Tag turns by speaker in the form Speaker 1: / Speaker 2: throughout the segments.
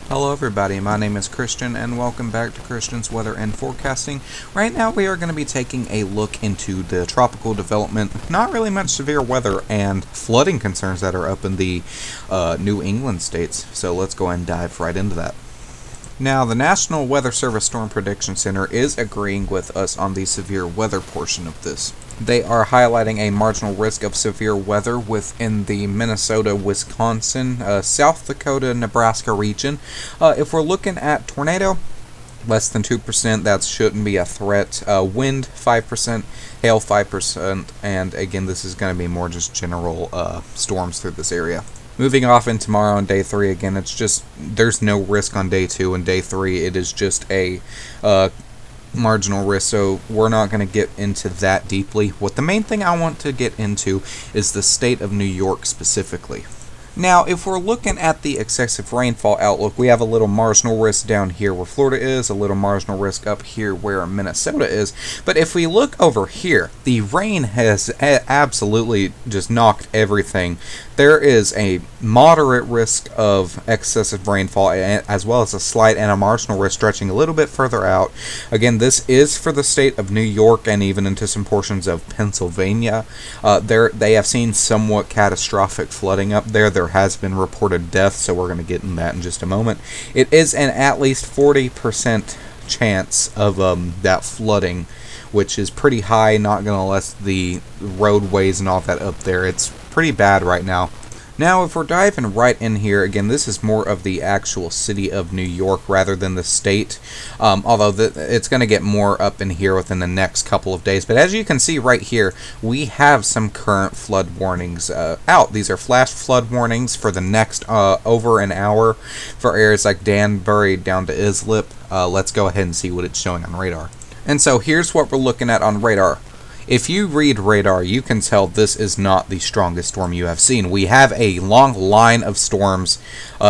Speaker 1: Hello everybody, my name is Christian and welcome back to Christian's Weather and Forecasting. Right now we are going to be taking a look into the tropical development, not really much severe weather and flooding concerns that are up in the New England states. So let's go ahead and dive right into that. Now, the National Weather Service Storm Prediction Center is agreeing with us on the severe weather portion of this. They are highlighting a marginal risk of severe weather within the Minnesota, Wisconsin, South Dakota, Nebraska region. If we're looking at tornado, less than 2%, that shouldn't be a threat. Wind, 5%, hail, 5%, and again, this is going to be more just general storms through this area. Moving off in tomorrow on day 3, again, it's just, there's no risk on day 2, and day 3, it is just a marginal risk, so we're not going to get into that deeply. What the main thing I want to get into is the state of New York specifically. Now, if we're looking at the excessive rainfall outlook, we have a little marginal risk down here where Florida is, a little marginal risk up here where Minnesota is. But if we look over here, the rain has absolutely just knocked everything. There is a moderate risk of excessive rainfall, as well as a slight and a marginal risk stretching a little bit further out. Again, this is for the state of New York and even into some portions of Pennsylvania. They have seen somewhat catastrophic flooding up there. There has been reported death, so we're going to get in that in just a moment. It is an at least 40% chance of that flooding, which is pretty high, not going to let the roadways and all that up there. It's pretty bad right now. Now, if we're diving right in here, again, this is more of the actual city of New York rather than the state, although it's going to get more up in here within the next couple of days. But as you can see right here, we have some current flood warnings out. These are flash flood warnings for the next over an hour for areas like Danbury down to Islip. Let's go ahead and see what it's showing on radar. And so here's what we're looking at on radar. If you read radar, you can tell this is not the strongest storm you have seen. We have a long line of storms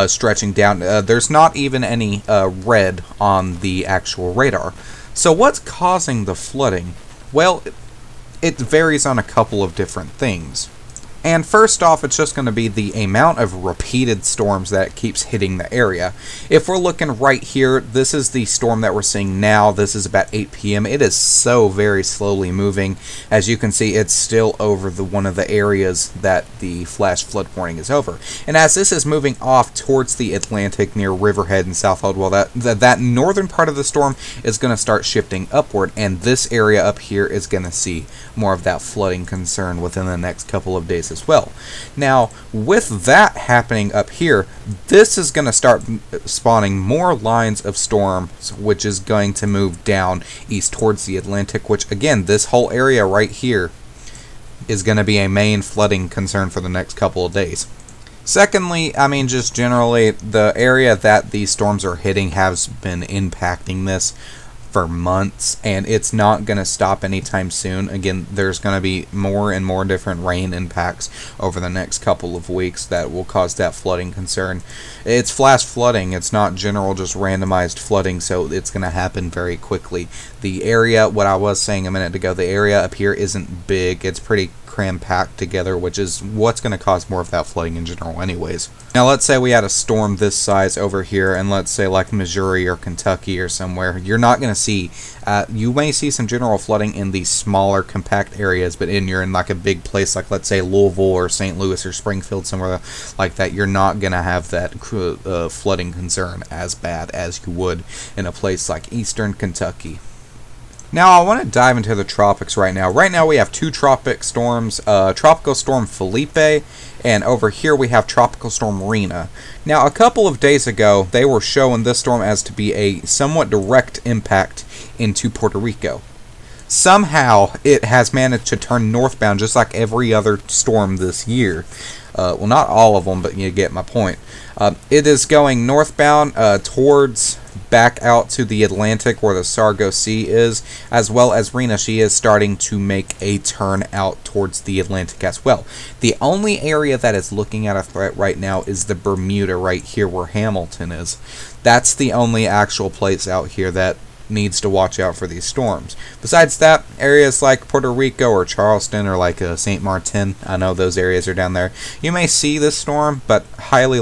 Speaker 1: stretching down. There's not even any red on the actual radar. So what's causing the flooding? Well, it varies on a couple of different things. And first off, it's just going to be the amount of repeated storms that keeps hitting the area. If we're looking right here, this is the storm that we're seeing now. This is about 8 p.m. It is so very slowly moving. As you can see, it's still over one of the areas that the flash flood warning is over. And as this is moving off towards the Atlantic near Riverhead and South Haldwell, that northern part of the storm is going to start shifting upward. And this area up here is going to see more of that flooding concern within the next couple of days as well. Now, with that happening up here, this is going to start spawning more lines of storms, which is going to move down east towards the Atlantic, which again, this whole area right here is going to be a main flooding concern for the next couple of days. Secondly, I mean, just generally, the area that these storms are hitting has been impacting this for months, and it's not going to stop anytime soon. Again, there's going to be more and more different rain impacts over the next couple of weeks that will cause that flooding concern. It's flash flooding, it's not general just randomized flooding, so it's going to happen very quickly. The area, what I was saying a minute ago, the area up here isn't big, it's pretty cram-packed together, which is what's going to cause more of that flooding in general anyways. Now, let's say we had a storm this size over here, and let's say like Missouri or Kentucky or somewhere. You're not going to see, you may see some general flooding in these smaller compact areas, but you're in like a big place like, let's say, Louisville or St. Louis or Springfield, somewhere like that, you're not going to have that flooding concern as bad as you would in a place like eastern Kentucky. Now, I want to dive into the tropics right now. Right now, we have two tropic storms, Tropical Storm Felipe, and over here we have Tropical Storm Rina. Now, a couple of days ago, they were showing this storm as to be a somewhat direct impact into Puerto Rico. Somehow, it has managed to turn northbound just like every other storm this year. Well, not all of them, but you get my point. It is going northbound towards back out to the Atlantic where the Sargo Sea is, as well as Rina. She is starting to make a turn out towards the Atlantic as well. The only area that is looking at a threat right now is the Bermuda right here where Hamilton is. That's the only actual place out here that needs to watch out for these storms. Besides that, areas like Puerto Rico or Charleston or like St. Martin, I know those areas are down there, you may see this storm, but highly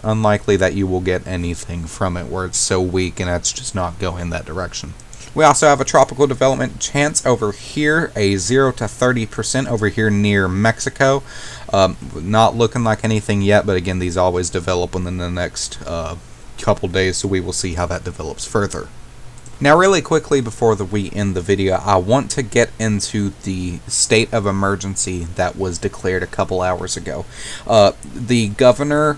Speaker 1: unlikely that you will get anything from it where it's so weak and it's just not going that direction. We also have a tropical development chance over here, a 0 to 30% over here near Mexico. Not looking like anything yet, but again, these always develop within the next couple days, so we will see how that develops further. Now, really quickly before we end the video, I want to get into the state of emergency that was declared a couple hours ago. The governor,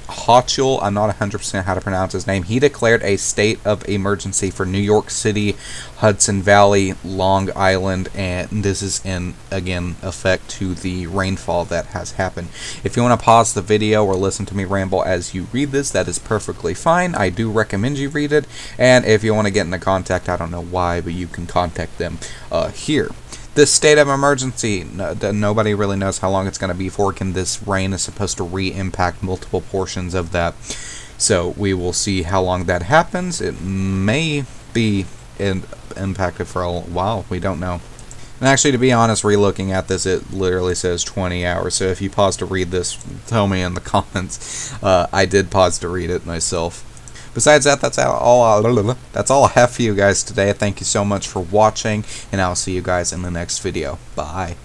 Speaker 1: Hochul, I'm not 100% how to pronounce his name, he declared a state of emergency for New York City, Hudson Valley, Long Island, and this is in, again, effect to the rainfall that has happened. If you want to pause the video or listen to me ramble as you read this, that is perfectly fine. I do recommend you read it, and if you want to get into contact, I don't know why, but you can contact them here. This state of emergency, nobody really knows how long it's going to be for. Again, this rain is supposed to re-impact multiple portions of that. So we will see how long that happens. It may be impacted for a while. We don't know. And actually, to be honest, re-looking at this, it literally says 20 hours. So if you pause to read this, tell me in the comments. I did pause to read it myself. Besides that, that's all I have for you guys today. Thank you so much for watching, and I'll see you guys in the next video. Bye.